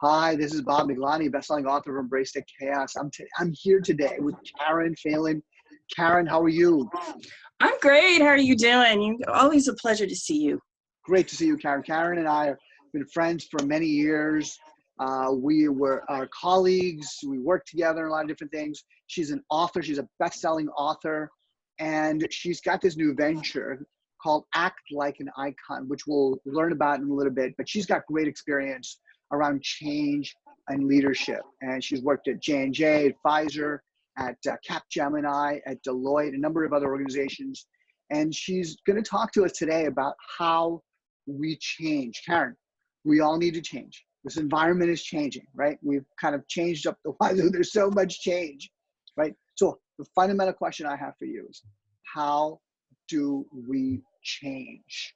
Hi, this is Bob Miglani, bestselling author of Embrace the Chaos. I'm here today with Karen Phelan. Karen, how are you? I'm great. How are you doing? Always a pleasure to see you. Great to see you, Karen. Karen and I have been friends for many years. We were our colleagues. We worked together in a lot of different things. She's an author. She's a best-selling author. And she's got this new venture called Act Like an Icon, which we'll learn about in a little bit. But she's got great experience around change and leadership. And she's worked at J&J, at Pfizer, at Capgemini, at Deloitte, a number of other organizations. And she's going to talk to us today about how we change. Karen, we all need to change. This environment is changing, right? We've kind of changed up the weather. There's so much change, right? So the fundamental question I have for you is, how do we change?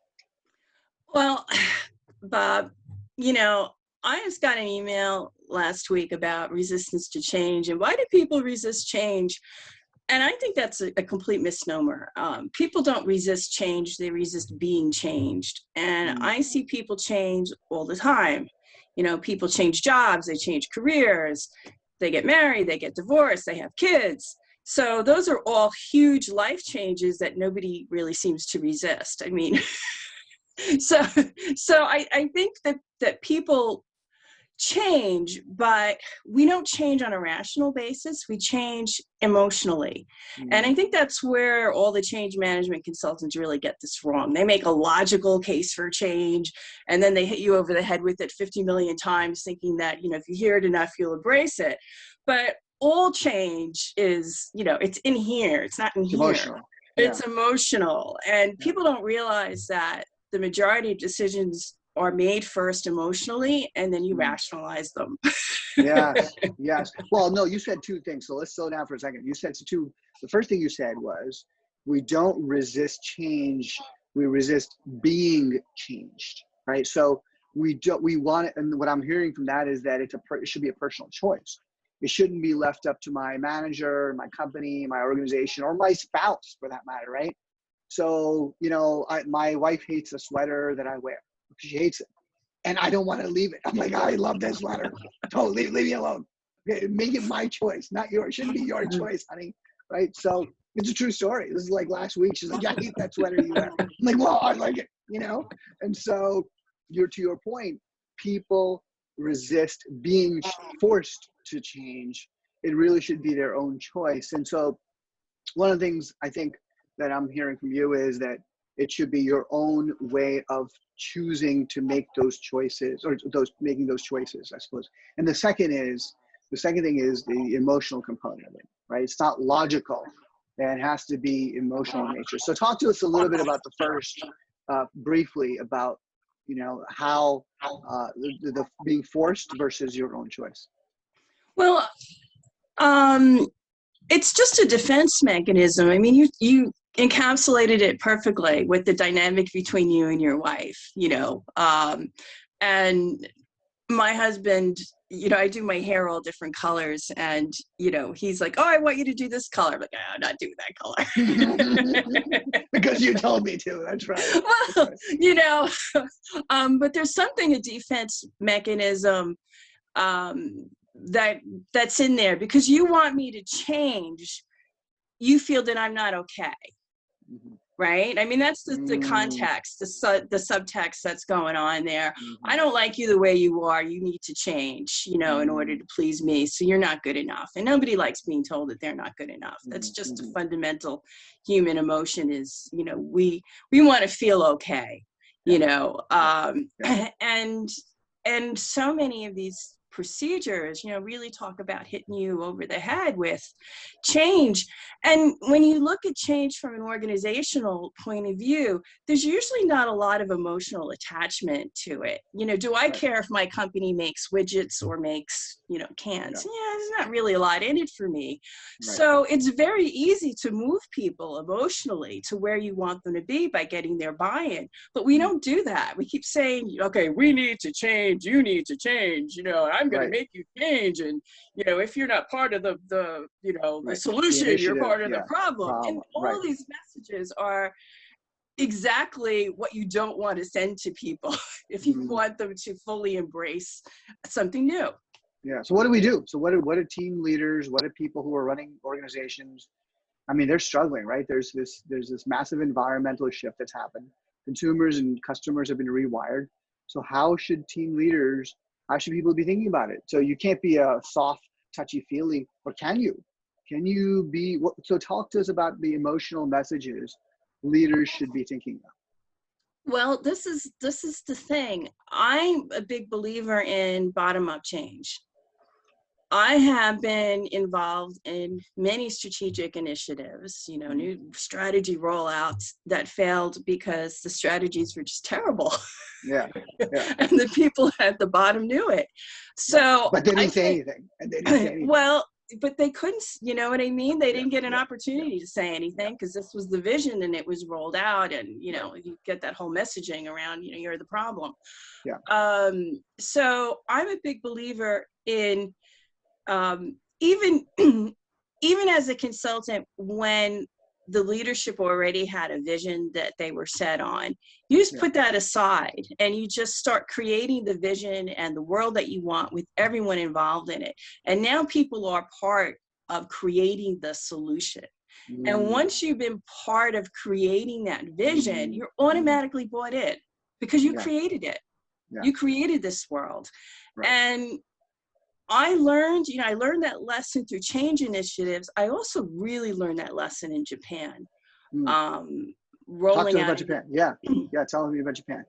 Well, Bob, I just got an email last week about resistance to change and why do people resist change? And I think that's a complete misnomer. People don't resist change, they resist being changed. And I see people change all the time. People change jobs, they change careers, they get married, they get divorced, they have kids. So those are all huge life changes that nobody really seems to resist. I mean, so I think that people change, but we don't change on a rational basis. We change emotionally. And I think that's where all the change management consultants really get this wrong. They make a logical case for change, and then they hit you over the head with it 50 million times, thinking that, if you hear it enough, you'll embrace it. But all change is, it's in here. It's not in here. Emotional. It's emotional. And people don't realize that the majority of decisions are made first emotionally, and then you rationalize them. Yes. Well, no, you said two things. So let's slow down for a second. You said two. The first thing you said was, we don't resist change. We resist being changed, right? So we want it. And what I'm hearing from that is that it should be a personal choice. It shouldn't be left up to my manager, my company, my organization, or my spouse for that matter, right? So, my wife hates a sweater that I wear. She hates it, and I don't want to leave it. I'm like, I love this sweater. Totally, leave me alone. Okay, make it my choice, not yours. It shouldn't be your choice, honey. Right? So it's a true story. This is like last week. She's like, I hate that sweater you wear. I'm like, well, I like it, And so, to your point, people resist being forced to change. It really should be their own choice. And so, one of the things I think that I'm hearing from you is that it should be your own way of choosing to make those choices, or making those choices, I suppose. And the second thing is the emotional component of it, right? It's not logical. And it has to be emotional in nature. So talk to us a little bit about the first, briefly, about, how the being forced versus your own choice. Well, it's just a defense mechanism. I mean, you encapsulated it perfectly with the dynamic between you and your wife, and my husband, I do my hair all different colors, and, he's like, oh, I want you to do this color. I'm like, I'm not doing that color. Because you told me to, that's right. Well, but there's a defense mechanism that's in there, because you want me to change. You feel that I'm not okay. Right? I mean, that's the context, the subtext that's going on there. I don't like you the way you are. You need to change, in order to please me. So you're not good enough. And nobody likes being told that they're not good enough. That's just a fundamental human emotion is, we want to feel okay, and so many of these procedures, really talk about hitting you over the head with change. And when you look at change from an organizational point of view, there's usually not a lot of emotional attachment to it. Do I care if my company makes widgets or makes, cans? Yeah, there's not really a lot in it for me. Right. So it's very easy to move people emotionally to where you want them to be by getting their buy-in. But we don't do that. We keep saying, okay, we need to change, you need to change, I'm going to make you change. And, if you're not part of the solution, you're part of the problem. And all these messages are, exactly what you don't want to send to people if you want them to fully embrace something new. Yeah. So what do we do? So what are team leaders? What are people who are running organizations? I mean, they're struggling, right? There's this massive environmental shift that's happened. Consumers and customers have been rewired. So how should people be thinking about it? So you can't be a soft, touchy-feely, or can you? Can you be, so talk to us about the emotional messages leaders should be thinking of. Well, this is the thing. I'm a big believer in bottom-up change. I have been involved in many strategic initiatives, new strategy rollouts that failed because the strategies were just terrible. Yeah. And the people at the bottom knew it. So, but they didn't say anything. And they didn't say anything. Well, but they couldn't, you know what I mean? They didn't get an opportunity to say anything because this was the vision and it was rolled out, and you get that whole messaging around, you're the problem. Yeah. So I'm a big believer in even even as a consultant, when the leadership already had a vision that they were set on, you just put that aside and you just start creating the vision and the world that you want with everyone involved in it. And now people are part of creating the solution. And once you've been part of creating that vision, you're automatically bought in because you created it. You created this world. Right. And I learned that lesson through change initiatives. I also really learned that lesson in Japan. Talk to me about Japan. Yeah, tell me about Japan.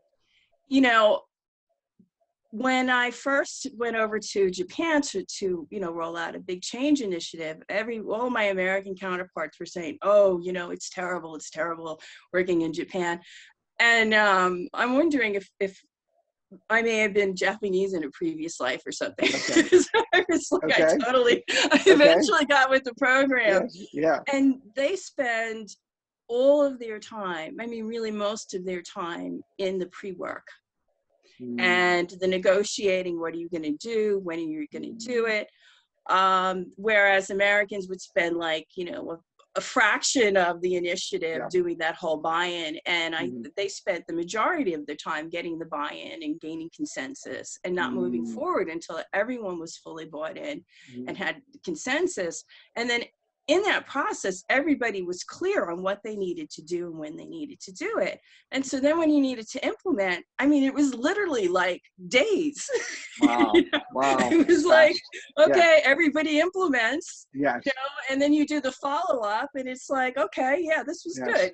When I first went over to Japan to roll out a big change initiative, all my American counterparts were saying, "Oh, it's terrible working in Japan," and I'm wondering if I may have been Japanese in a previous life or something. Okay. I was like, I eventually got with the program. Yes. Yeah. And they spend all of their time, really most of their time, in the pre-work and the negotiating. What are you going to do? When are you going to do it? Whereas Americans would spend a fraction of the initiative doing that whole buy-in, and they spent the majority of their time getting the buy-in and gaining consensus and not moving forward until everyone was fully bought in and had consensus. And then in that process, everybody was clear on what they needed to do and when they needed to do it. And so then when you needed to implement, it was literally like days. Wow. Wow. It was like, okay, everybody implements, and then you do the follow-up and it's like, okay, yeah, this was good.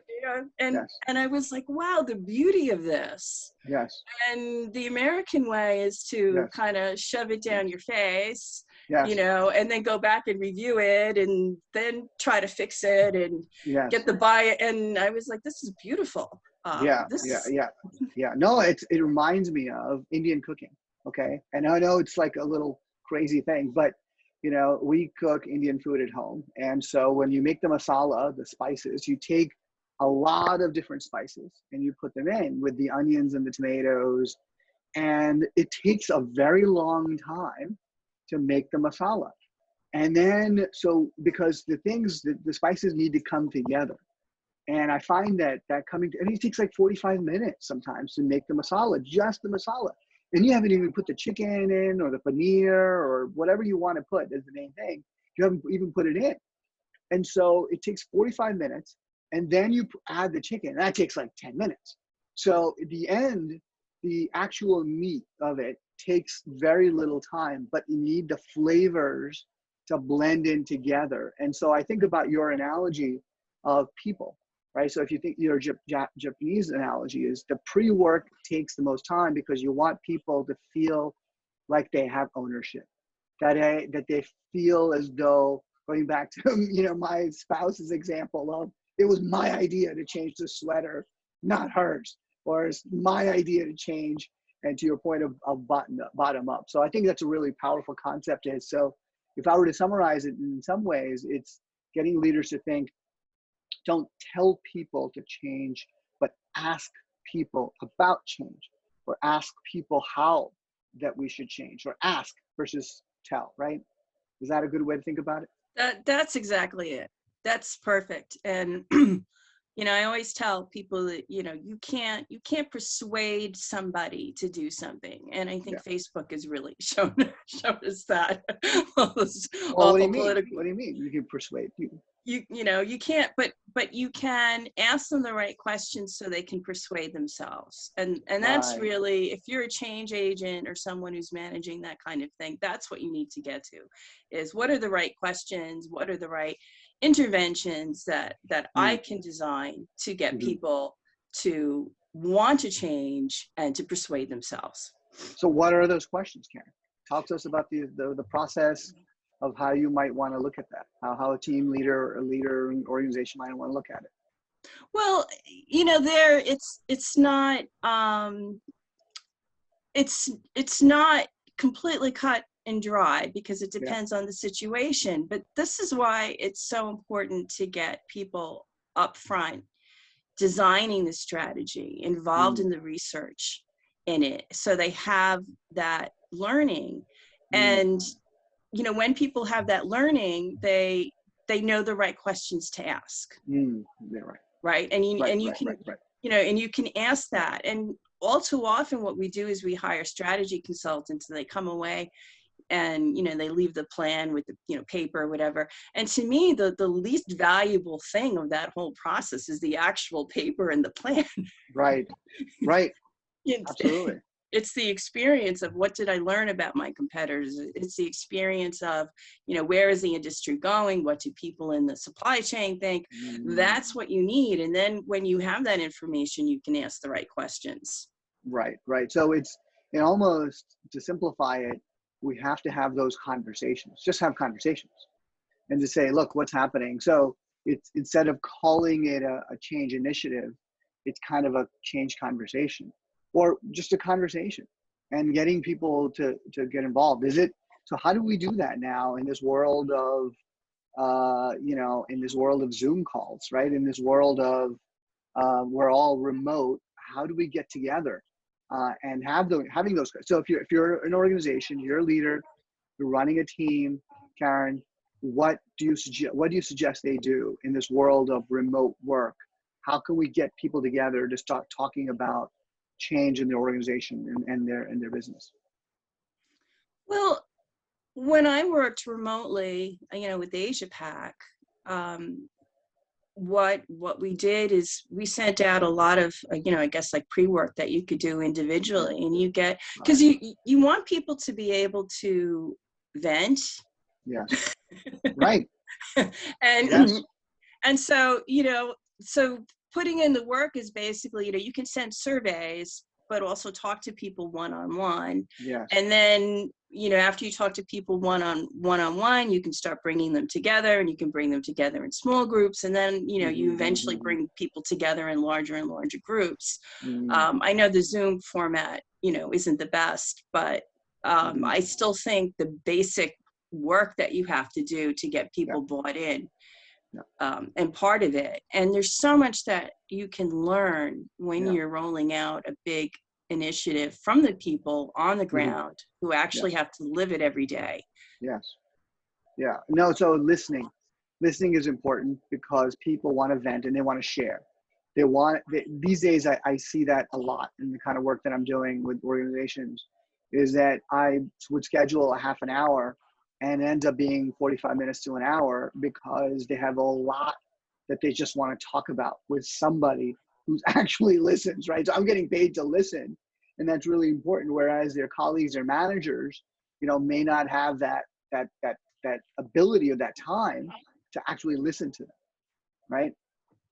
And I was like, wow, the beauty of this. Yes. And the American way is to kind of shove it down your face. And then go back and review it and then try to fix it and get the buy. And I was like, this is beautiful. No, it reminds me of Indian cooking. Okay. And I know it's like a little crazy thing, but we cook Indian food at home. And so when you make the masala, the spices, you take a lot of different spices and you put them in with the onions and the tomatoes. And it takes a very long time to make the masala. And then, because the spices need to come together. And I find that it takes like 45 minutes sometimes to make the masala, just the masala. And you haven't even put the chicken in or the paneer or whatever you want to put as the main thing. You haven't even put it in. And so it takes 45 minutes and then you add the chicken. That takes like 10 minutes. So at the end, the actual meat of it takes very little time, but you need the flavors to blend in together. And so I think about your analogy of people, right? So if you think your Japanese analogy is the pre-work takes the most time because you want people to feel like they have ownership, that they feel as though, going back to my spouse's example of, it was my idea to change the sweater, not hers, or it's my idea to change, and to your point of bottom up. So I think that's a really powerful concept. So if I were to summarize it in some ways, it's getting leaders to think, don't tell people to change, but ask people about change, or ask people how that we should change, or ask versus tell, right? Is that a good way to think about it? That's exactly it. That's perfect. And I always tell people that, you can't persuade somebody to do something. And I Yeah. think Facebook has really shown us that. All this Well, what do awful you mean? political, What do you mean? You can persuade people. you can't, but you can ask them the right questions so they can persuade themselves. And that's Right. really, if you're a change agent or someone who's managing that kind of thing, that's what you need to get to, is what are the right questions? What are the right interventions that I can design to get Mm-hmm. people to want to change and to persuade themselves? So what are those questions, Karen? Talk to us about the process of how you might want to look at that, how a team leader or a leader in organization might want to look at it. Well, there it's not it's not completely cut and dry, because it Yeah. depends on the situation. But this is why it's so important to get people up front designing the strategy, involved Mm, in the research in it, so they have that learning. mm, And when people have that learning, they know the right questions to ask, yeah, right. right? And you Right, and you right, can, right, right. and you can ask that. And all too often what we do is we hire strategy consultants, and they come away and they leave the plan with the paper or whatever. And to me, the least valuable thing of that whole process is the actual paper and the plan. Right, right. it's, Absolutely. it's the experience of, what did I learn about my competitors? It's the experience of, where is the industry going? What do people in the supply chain think? That's what you need. And then when you have that information, you can ask the right questions. Right, right. So it almost, to simplify it, we have to have those conversations. Just have conversations, and to say, look, what's happening. So it's, instead of calling it a change initiative, it's kind of a change conversation, or just a conversation, and getting people to get involved. So how do we do that now in this world of, in this world of Zoom calls, right? In this world of, we're all remote. How do we get together and having those? So if you're an organization, you're a leader, you're running a team, Karen, what do you suggest they do in this world of remote work? How can we get people together to start talking about change in their organization and their business? Well, when I worked remotely, with Asia Pac, what we did is we sent out a lot of, I guess, like pre-work that you could do individually, and you get, because you want people to be able to vent. Yes. Right. and Yes. and so so putting in the work is basically, you can send surveys, but also talk to people one-on-one. Yes. And then, after you talk to people one-on-one, you can start bringing them together, and you can bring them together in small groups. And then, you eventually bring people together in larger and larger groups. I know the Zoom format, isn't the best, but I still think the basic work that you have to do to get people bought in, and part of it. And there's so much that you can learn when you're rolling out a big initiative from the people on the ground who actually have to live it every day. Yes. Yeah. No, so listening is important, because people want to vent and they want to share. These days, I see that a lot in the kind of work that I'm doing with organizations, is that I would schedule a half an hour and ends up being 45 minutes to an hour, because they have a lot that they just want to talk about with somebody who's actually listens, right? So I'm getting paid to listen, and that's really important. Whereas their colleagues or managers, may not have that ability or that time to actually listen to them, right?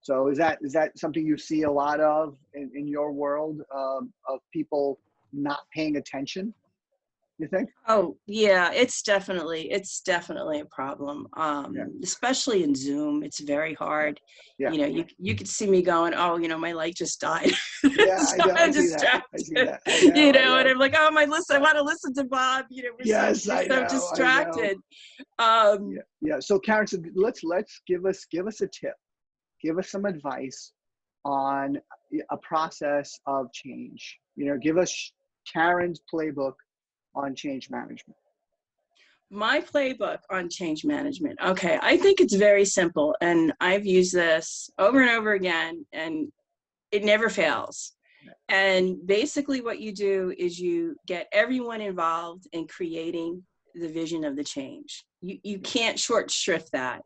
So is that something you see a lot of in your world, of people not paying attention, you think? Oh yeah, it's definitely a problem. Yeah. Especially in Zoom, it's very Yeah. hard. Yeah. You could see me going, oh, my light just died. Yeah, So I know. I I'm see that. I see distracted. that. I know. I And know. I'm like, oh, I want to listen to Bob. Yes, We're I so know. I know. distracted. Yeah. Yeah. So Karen, so let's give us a tip. Give us some advice on a process of change. Give us Karen's playbook on change management. My playbook on change management. Okay, I think it's very simple, and I've used this over and over again, and it never fails. And basically what you do is you get everyone involved in creating the vision of the change. You can't short shrift that.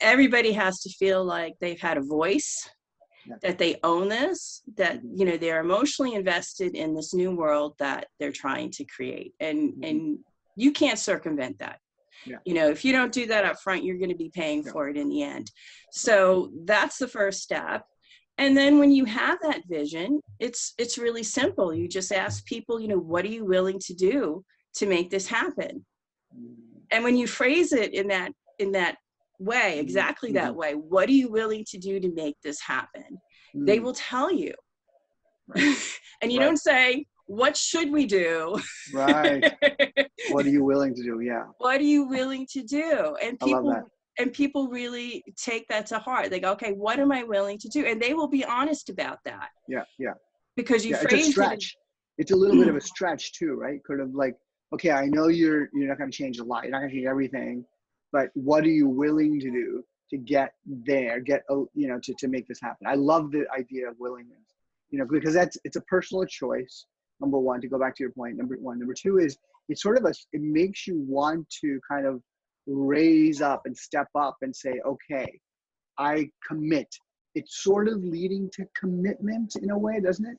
Everybody has to feel like they've had a voice, that they own this, that, you know, they're emotionally invested in this new world that they're trying to create. And you can't circumvent that. Yeah. You know, if you don't do that up front, you're going to be paying for it in the end. So that's the first step. And then when you have that vision, it's really simple. You just ask people, you know, what are you willing to do to make this happen? And when you phrase it in that way, exactly that way, what are you willing to do to make this happen? They will tell you. Right. And you don't say, what should we do? Right. What are you willing to do? Yeah. What are you willing to do? And I love that. people really take that to heart. They go, okay, what am I willing to do? And they will be honest about that. Yeah. Yeah. Because you It's a phrased stretch. It's a little bit of a stretch too, right? Kind of like, okay, I know you're not going to change a lot. You're not going to change everything, but what are you willing to do to get there? To make this happen. I love the idea of willingness. You know, because it's a personal choice. Number one, to go back to your point. Number one. Number two is it's sort of it makes you want to kind of raise up and step up and say, okay, I commit. It's sort of leading to commitment in a way, doesn't it?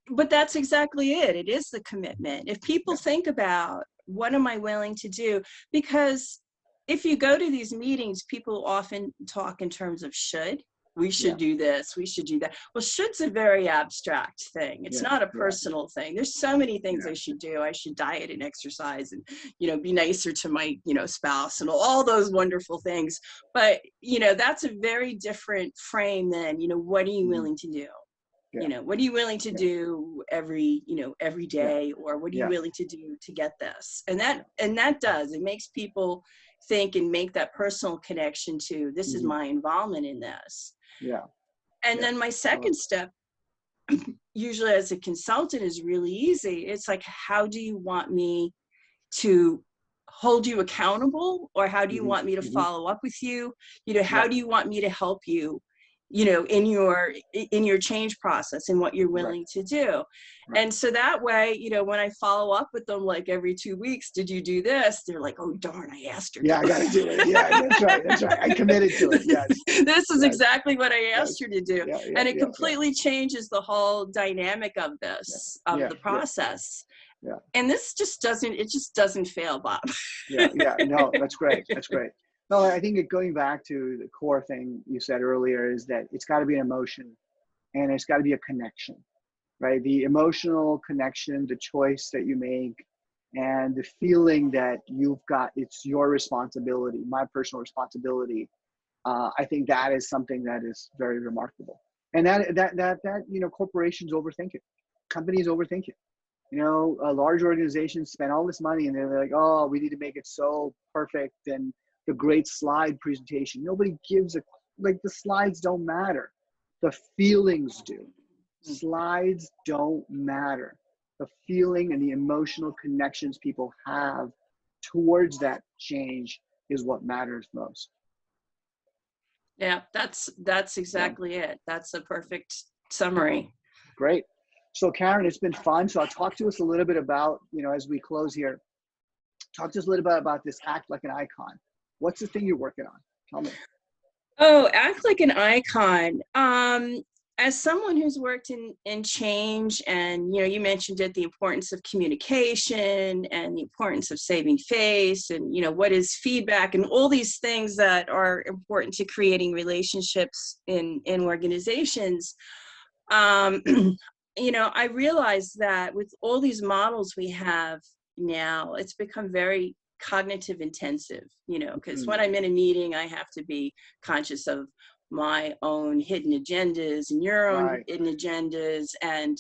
But that's exactly it. It is the commitment. If people think about what am I willing to do, because if you go to these meetings, people often talk in terms of should. We should do this, we should do that. Well, should's a very abstract thing. It's not a personal thing. There's so many things I should do. I should diet and exercise and, you know, be nicer to my, you know, spouse and all those wonderful things. But, you know, that's a very different frame than, you know, what are you willing to do? You know, what are you willing to do every day, or what are you willing to do to get this? And that does, it makes people think and make that personal connection to this is my involvement in this. And then my second step, usually as a consultant, is really easy. It's like, how do you want me to hold you accountable, or how do you want me to follow up with you? You know, how do you want me to help you, you know, in your change process and what you're willing to do? And so that way, you know, when I follow up with them, like every 2 weeks, did you do this? They're like, oh, darn, I asked her. Yeah, I got to do it. Yeah, that's right. That's right. I committed to it. Yes. This is exactly what I asked her to do. And it completely changes the whole dynamic of this, of the process. And this just doesn't fail, Bob. No, that's great. That's great. No, I think going back to the core thing you said earlier is that it's got to be an emotion, and it's got to be a connection, right? The emotional connection, the choice that you make, and the feeling that it's your responsibility, my personal responsibility. I think that is something that is very remarkable. And that you know, corporations overthink it, companies overthink it. You know, large organizations spend all this money and they're like, oh, we need to make it so perfect and the great slide presentation. Nobody gives the slides don't matter. The feelings do. Slides don't matter. The feeling and the emotional connections people have towards that change is what matters most. Yeah, that's exactly it. That's a perfect summary. Great. So Karen, it's been fun. So talk to us a little bit about, you know, as we close here, talk to us a little bit about this Act Like an Icon. What's the thing you're working on? Tell me. Oh, Act Like an Icon. As someone who's worked in change, and, you know, you mentioned it, the importance of communication and the importance of saving face, and, you know, what is feedback, and all these things that are important to creating relationships in organizations. You know, I realized that with all these models we have now, it's become very cognitive intensive, you know, because when I'm in a meeting, I have to be conscious of my own hidden agendas and your own hidden agendas. And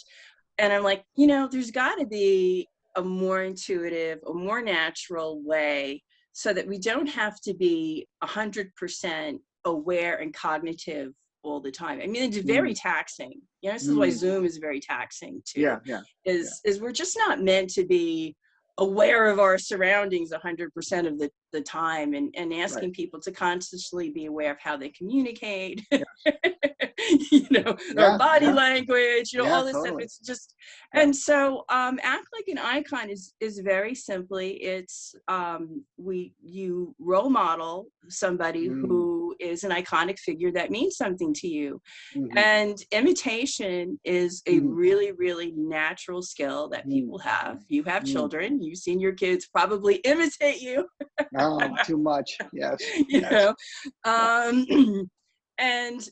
I'm like, you know, there's got to be a more intuitive, a more natural way so that we don't have to be 100% aware and cognitive all the time. I mean, it's very taxing. You know, this is why Zoom is very taxing too. Is we're just not meant to be aware of our surroundings 100% of the time, and asking Right. people to consciously be aware of how they communicate, Yes. our Yeah. body Yeah. language, Yeah. all this stuff. Totally. It's just, Yeah. and so act like an icon is very simply, it's you role model somebody Mm. who is an iconic figure that means something to you. Mm-hmm. And imitation is a Mm-hmm. really, really natural skill that Mm. people have. You have Mm. children, you've seen your kids probably imitate you, Oh, too much. Yes. you Yes. know. Yeah. Um, and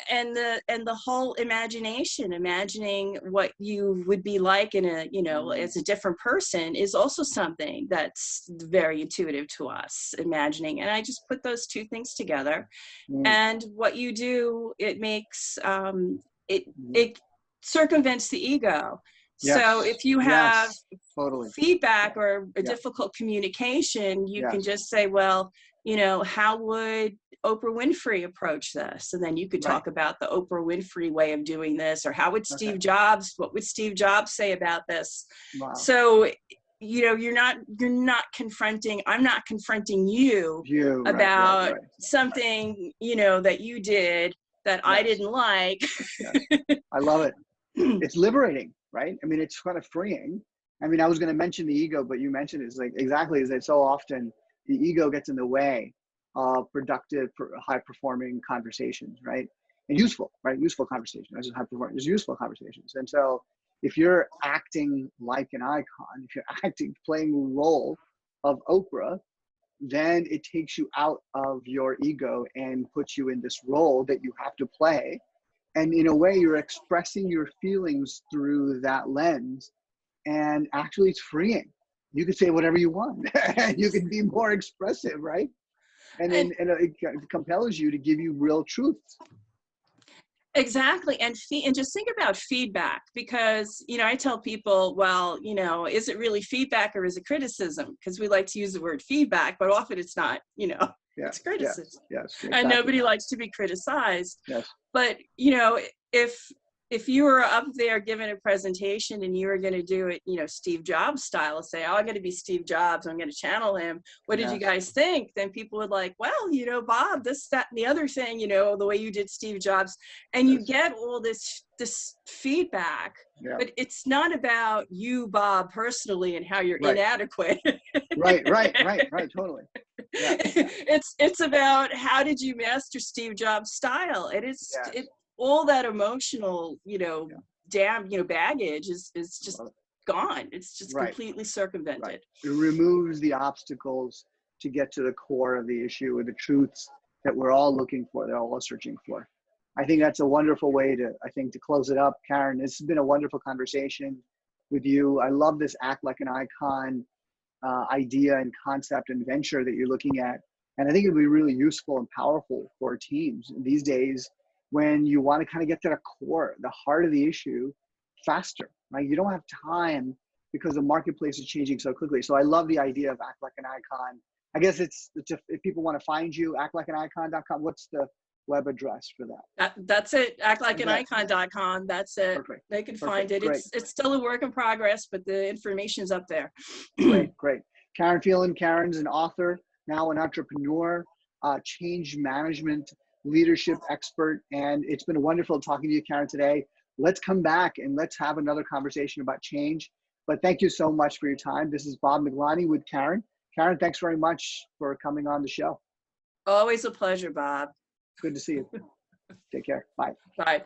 and the whole imagination, imagining what you would be like in a, Mm. as a different person, is also something that's very intuitive to us, imagining. And I just put those two things together, Mm. and what you do, it makes it Mm. it circumvents the ego. So Yes. if you have Yes. Totally. feedback Yeah. or a Yeah. difficult communication, you can Yes. just say, well, how would Oprah Winfrey approach this? And then you could Right. talk about the Oprah Winfrey way of doing this, or Okay. what would Steve Jobs say about this? Wow. So, I'm not confronting you You. Right. Right. about Right. Right. something, that you did that I Yes. didn't like. Yes. I love it. It's liberating, right? I mean, it's kind of freeing. I mean, I was going to mention the ego, but you mentioned it's like exactly is that so often the ego gets in the way of productive, high performing conversations, right? And useful, right? Useful conversations, not just high performing, just useful conversations. And so if you're acting like an icon, if you're playing the role of Oprah, then it takes you out of your ego and puts you in this role that you have to play, and in a way you're expressing your feelings through that lens, and actually it's freeing. You can say whatever you want. You can be more expressive, right? And then And and it compels you to give you real truth. exactly. And just think about feedback, because, I tell people, well, is it really feedback or is it criticism? Because we like to use the word feedback, but often it's not, it's Yes, yes, criticism. yes, And exactly. nobody likes to be criticized. Yes, But, if you were up there giving a presentation and you were going to do it, Steve Jobs style, say, oh, I'm going to be Steve Jobs, I'm going to channel him. What did you yes, guys think? Then people would like, well, Bob, this, that, and the other thing, the way you did Steve Jobs. And you yes, get all this feedback, yeah, but it's not about you, Bob, personally, and how you're right, inadequate. right, right, right, right, totally. Yeah, yeah, It's about how did you master Steve Jobs style. And yes, all that emotional, yeah, baggage is I just love it. gone. It's just Right, completely right. circumvented. It removes the obstacles to get to the core of the issue or the truths that we're all looking for, they're all searching for. I think that's a wonderful way to close it up. Karen, it's been a wonderful conversation with you. I love this act like an icon idea and concept and venture that you're looking at. And I think it'd be really useful and powerful for teams these days when you want to kind of get to the core, the heart of the issue faster, right? You don't have time because the marketplace is changing so quickly. So I love the idea of act like an icon. I guess it's if people want to find you, actlikeanicon.com. What's the web address for that? That's it. Okay, Actlikeanicon.com. That's it. perfect, They can find perfect, it. great. It's still a work in progress, but the information's up there. Great, great. Karen Phelan. Karen's an author, now an entrepreneur, change management, leadership expert. And it's been wonderful talking to you, Karen, today. Let's come back and let's have another conversation about change. But thank you so much for your time. This is Bob Miglani with Karen. Karen, thanks very much for coming on the show. Always a pleasure, Bob. Good to see you. Take care. Bye. Bye.